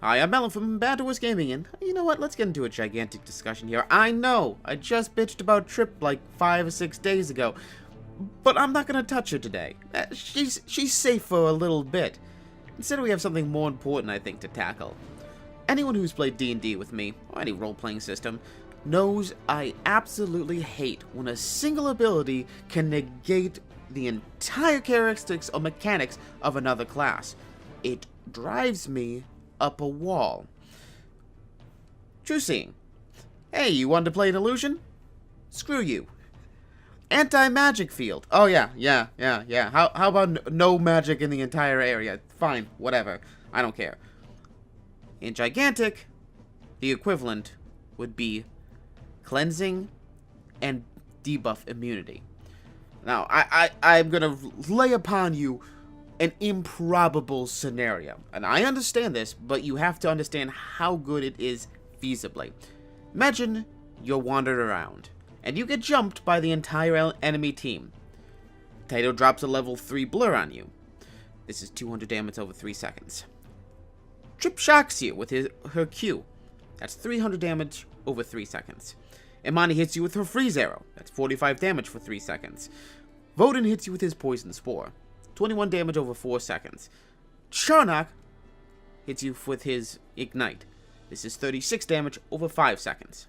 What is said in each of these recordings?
Hi, I'm Mattlin from FBTWGaming, and you know what? Let's get into a gigantic discussion here. I know, I just bitched about Trip like 5 or 6 days ago, but I'm not gonna touch her today. She's safe for a little bit. Instead, we have something more important, I think, to tackle. Anyone who's played D&D with me, or any role-playing system, knows I absolutely hate when a single ability can negate the entire characteristics or mechanics of another class. It drives me up a wall. True seeing. Hey, you want to play an illusion? Screw you. Anti-magic field. Oh yeah. How about no magic in the entire area? Fine, whatever. I don't care. In gigantic, the equivalent would be cleansing and debuff immunity. Now, I'm gonna lay upon you an improbable scenario. And I understand this, but you have to understand how good it is feasibly. Imagine you're wandering around, and you get jumped by the entire enemy team. Tato drops a level 3 blur on you. This is 200 damage over 3 seconds. Trip shocks you with her Q. That's 300 damage over 3 seconds. Imani hits you with her freeze arrow. That's 45 damage for 3 seconds. Voden hits you with his poison spore. 21 damage over 4 seconds. Charnock hits you with his ignite. This is 36 damage over 5 seconds.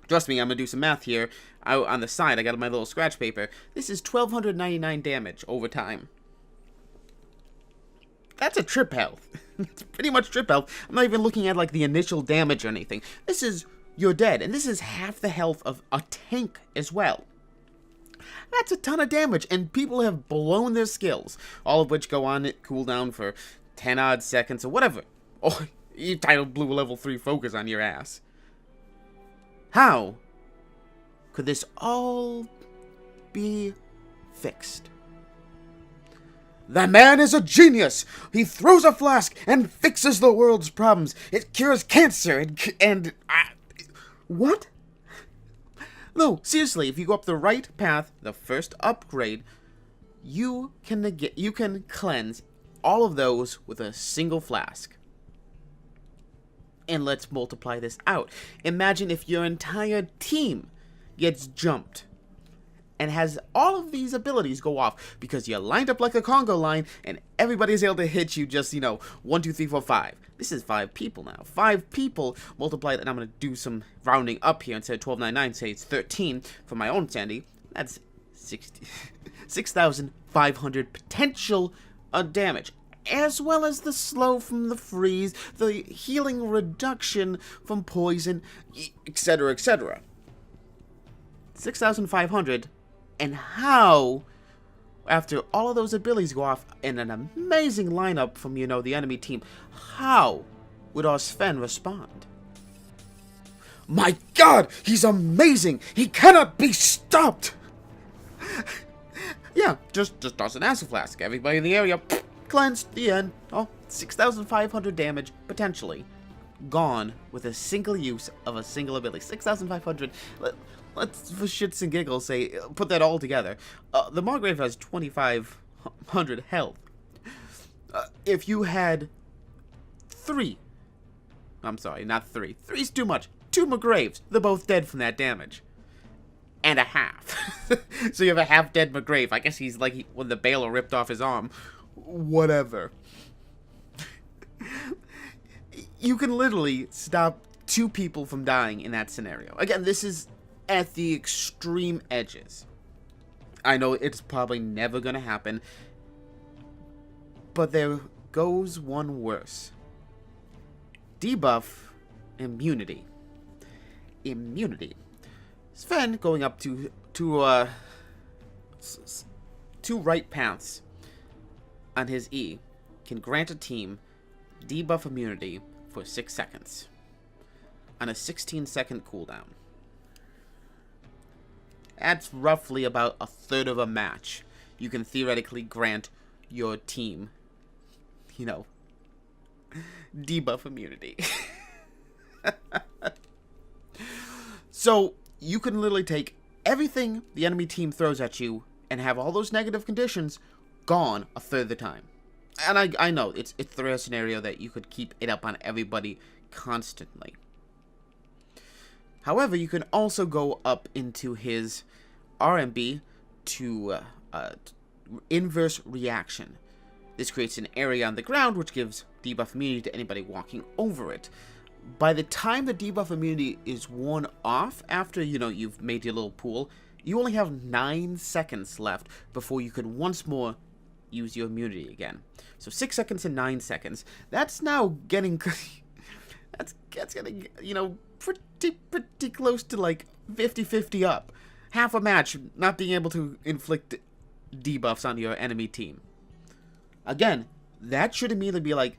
Trust me, I'm going to do some math here. On the side, I got my little scratch paper. This is 1,299 damage over time. That's a trip health. It's pretty much trip health. I'm not even looking at like the initial damage or anything. This is, you're dead. And this is half the health of a tank as well. That's a ton of damage, and people have blown their skills, all of which go on cooldown for 10 odd seconds or whatever. Oh, you titled blew a level 3 focus on your ass. How could this all be fixed? The man is a genius! He throws a flask and fixes the world's problems. It cures cancer what? No, seriously, if you go up the right path, the first upgrade, you can cleanse all of those with a single flask. And let's multiply this out. Imagine if your entire team gets jumped and has all of these abilities go off because you're lined up like a Congo line and everybody's able to hit you just, 1, 2, 3, 4, 5. This is 5 people now. 5 people multiplied, and I'm going to do some rounding up here. Instead of 1299, say it's 13 for my own sanity. That's 6,500 potential damage, as well as the slow from the freeze, the healing reduction from poison, etc., etc. 6,500, and how, after all of those abilities go off in an amazing lineup from, the enemy team, how would our Sven respond? My god, he's amazing! He cannot be stopped! Yeah, just toss an acid flask. Everybody in the area, cleansed, the end. Oh, 6,500 damage, potentially, gone with a single use of a single ability. 6,500. Let's, for shits and giggles, say, put that all together. The Margrave has 2,500 health. If you had 3, I'm sorry, not 3. 3's too much. 2 Margraves, they're both dead from that damage. And a half. So you have a half-dead Margrave. I guess he's like when the Baylor ripped off his arm. Whatever. You can literally stop 2 people from dying in that scenario. Again, this is at the extreme edges. I know it's probably never gonna happen, but there goes one worse. Debuff immunity. Sven going up to 2 right paths on his E can grant a team debuff immunity for 6 seconds on a 16-second cooldown. That's roughly about a third of a match. You can theoretically grant your team, debuff immunity. So, you can literally take everything the enemy team throws at you and have all those negative conditions gone a third of the time. And I know, it's the rare scenario that you could keep it up on everybody constantly. However, you can also go up into his RMB to inverse reaction. This creates an area on the ground which gives debuff immunity to anybody walking over it. By the time the debuff immunity is worn off, after, you know, you've made your little pool, you only have 9 seconds left before you can once more use your immunity again. So 6 seconds and 9 seconds. That's now getting... that's getting, you know, pretty close to, like, 50-50 up. Half a match not being able to inflict debuffs on your enemy team. Again, that should immediately be like,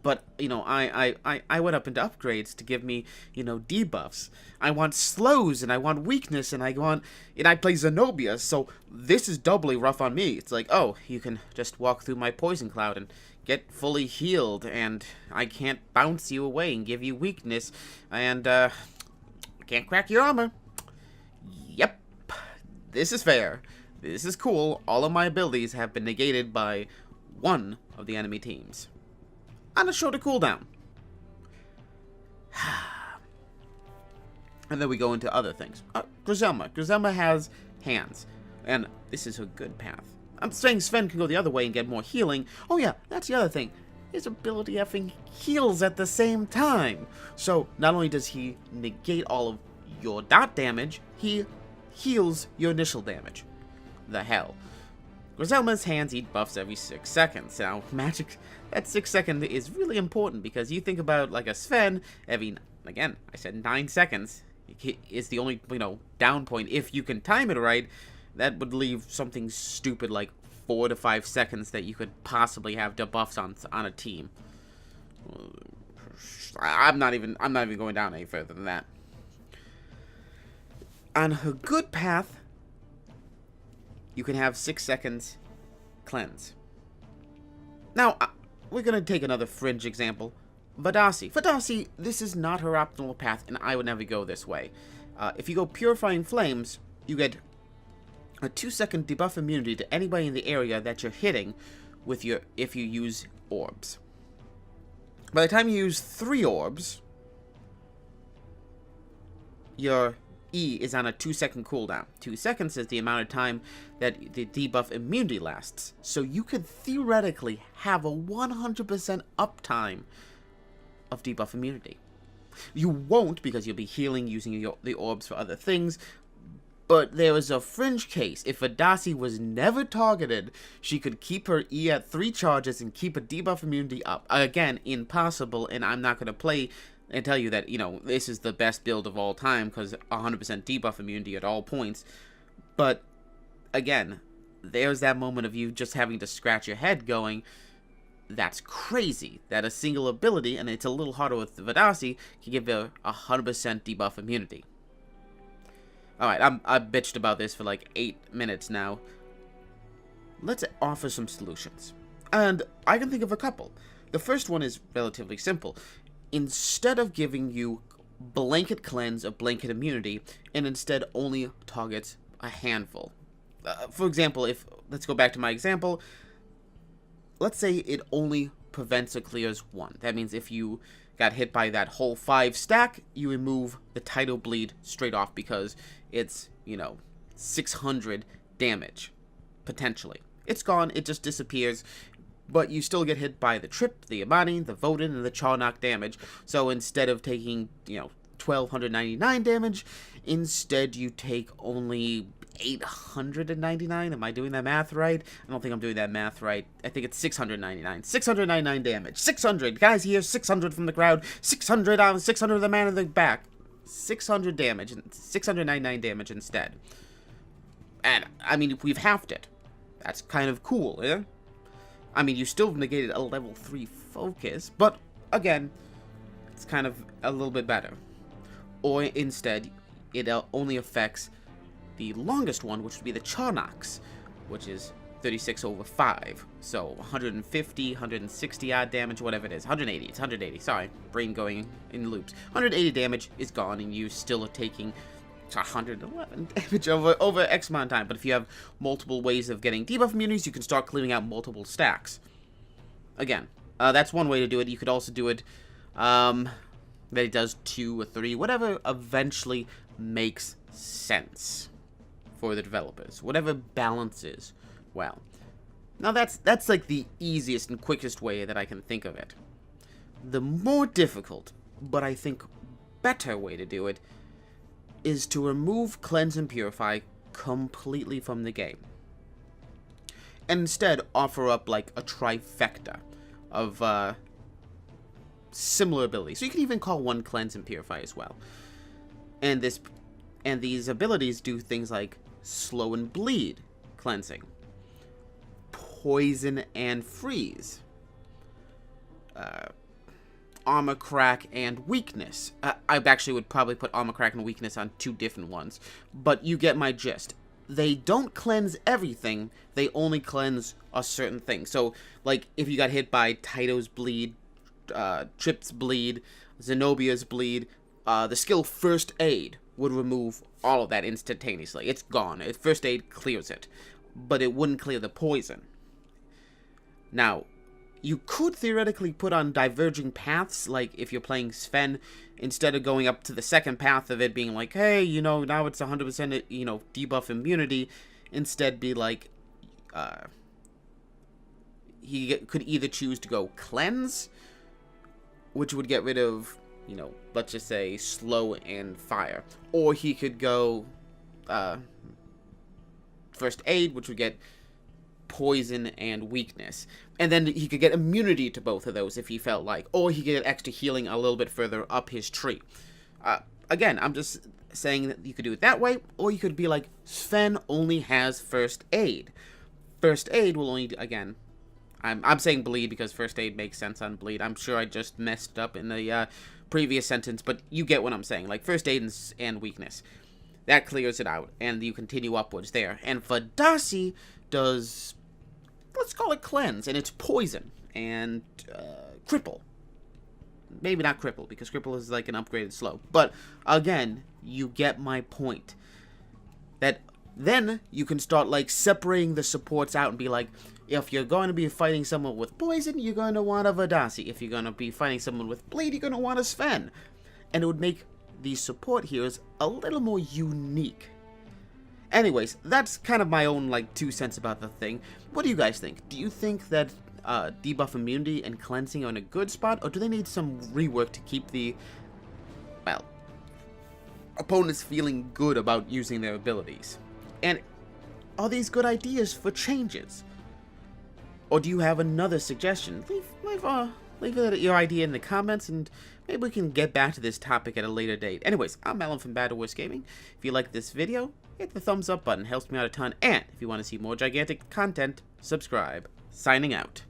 but, you know, I went up into upgrades to give me, you know, debuffs. I want slows, and I want weakness, and I play Zenobia, so this is doubly rough on me. It's like, oh, you can just walk through my poison cloud and get fully healed, and I can't bounce you away and give you weakness, and, can't crack your armor. Yep, this is fair. This is cool. All of my abilities have been negated by one of the enemy teams on a shorter cooldown. And then we go into other things. Griselma. Griselma has hands, and this is a good path. I'm saying Sven can go the other way and get more healing. Oh yeah, that's the other thing. His ability effing heals at the same time. So not only does he negate all of your dot damage, he heals your initial damage. The hell. Griselma's hands eat buffs every 6 seconds. Now, magic, that 6 second is really important because you think about, like, a Sven, every, again, I said 9 seconds is the only, you know, down point. If you can time it right, that would leave something stupid like 4 to 5 seconds that you could possibly have debuffs on a team. I'm not even going down any further than that. On her good path, you can have 6 seconds cleanse. Now, we're going to take another fringe example. Vadasi. Vadasi, this is not her optimal path, and I would never go this way. If you go Purifying Flames, you get a 2-second debuff immunity to anybody in the area that you're hitting with if you use orbs. By the time you use 3 orbs, your E is on a 2-second cooldown. 2 seconds is the amount of time that the debuff immunity lasts. So you could theoretically have a 100% uptime of debuff immunity. You won't, because you'll be healing using the orbs for other things. But there is a fringe case. If Vadasi was never targeted, she could keep her E at 3 charges and keep a debuff immunity up. Again, impossible, and I'm not going to play and tell you that, you know, this is the best build of all time because 100% debuff immunity at all points. But, again, there's that moment of you just having to scratch your head going, that's crazy that a single ability, and it's a little harder with Vadasi, can give her 100% debuff immunity. Alright, I've bitched about this for like 8 minutes now. Let's offer some solutions. And I can think of a couple. The first one is relatively simple. Instead of giving you blanket cleanse of blanket immunity, and instead only targets a handful. For example, let's go back to my example. Let's say it only prevents or clears 1. That means if you got hit by that whole 5 stack, you remove the tidal bleed straight off because it's, you know, 600 damage, potentially. It's gone, it just disappears, but you still get hit by the Trip, the Imani, the Voden, and the Charnock damage. So instead of taking, you know, 1,299 damage, instead you take only 899. Am I doing that math right? I don't think I'm doing that math right. I think it's 699. 699 damage. 600. Guys here, 600 from the crowd. 600, 600 of the man in the back. 600 damage. 699 damage instead. And, I mean, we've halved it. That's kind of cool, yeah? I mean, you still negated a level 3 focus, but, again, it's kind of a little bit better. Or, instead, it only affects the longest one, which would be the Charnocks, which is 36 over 5. So 150, 160 odd damage, whatever it is. 180, it's 180. Sorry, brain going in loops. 180 damage is gone, and you still are taking 111 damage over X amount of time. But if you have multiple ways of getting debuff immunities, you can start clearing out multiple stacks. again, that's one way to do it. You could also do it that it does 2 or 3, whatever eventually makes sense for the developers, whatever balances well. Now that's like the easiest and quickest way that I can think of it. The more difficult, but I think better way to do it, is to remove cleanse and purify completely from the game, and instead offer up like a trifecta of similar abilities. So you can even call one cleanse and purify as well. And these abilities do things like slow and bleed cleansing, poison and freeze, armor crack and weakness. I actually would probably put armor crack and weakness on 2 different ones, but you get my gist. They don't cleanse everything, they only cleanse a certain thing. So, like, if you got hit by Taito's bleed, Trip's bleed, Zenobia's bleed, the skill First Aid would remove all of that instantaneously. It's gone. First Aid clears it, but it wouldn't clear the poison. Now, you could theoretically put on diverging paths, like if you're playing Sven, instead of going up to the second path of it being like, hey, you know, now it's 100%, you know, debuff immunity, instead be like, he could either choose to go cleanse, which would get rid of, you know, let's just say slow and fire, or he could go First Aid, which would get poison and weakness, and then he could get immunity to both of those if he felt like, or he could get extra healing a little bit further up his tree. Again, I'm just saying that you could do it that way, or you could be like, Sven only has First Aid. First Aid will only, again, I'm saying bleed because First Aid makes sense on bleed. I'm sure I just messed up in the previous sentence, but you get what I'm saying. Like, First Aid and weakness. That clears it out, and you continue upwards there. And for Darcy does, let's call it cleanse, and it's poison and cripple. Maybe not cripple, because cripple is like an upgraded slow. But again, you get my point. That then you can start like separating the supports out and be like, if you're going to be fighting someone with poison, you're going to want a Vadasi. If you're going to be fighting someone with bleed, you're going to want a Sven. And it would make these support heroes a little more unique. Anyways, that's kind of my own, like, 2 cents about the thing. What do you guys think? Do you think that debuff immunity and cleansing are in a good spot, or do they need some rework to keep the, well, opponents feeling good about using their abilities? And are these good ideas for changes? Or do you have another suggestion? Leave your idea in the comments, and maybe we can get back to this topic at a later date. Anyways, I'm Mattlin from BattleWarsGaming. If you like this video, hit the thumbs up button. Helps me out a ton. And if you want to see more gigantic content, subscribe. Signing out.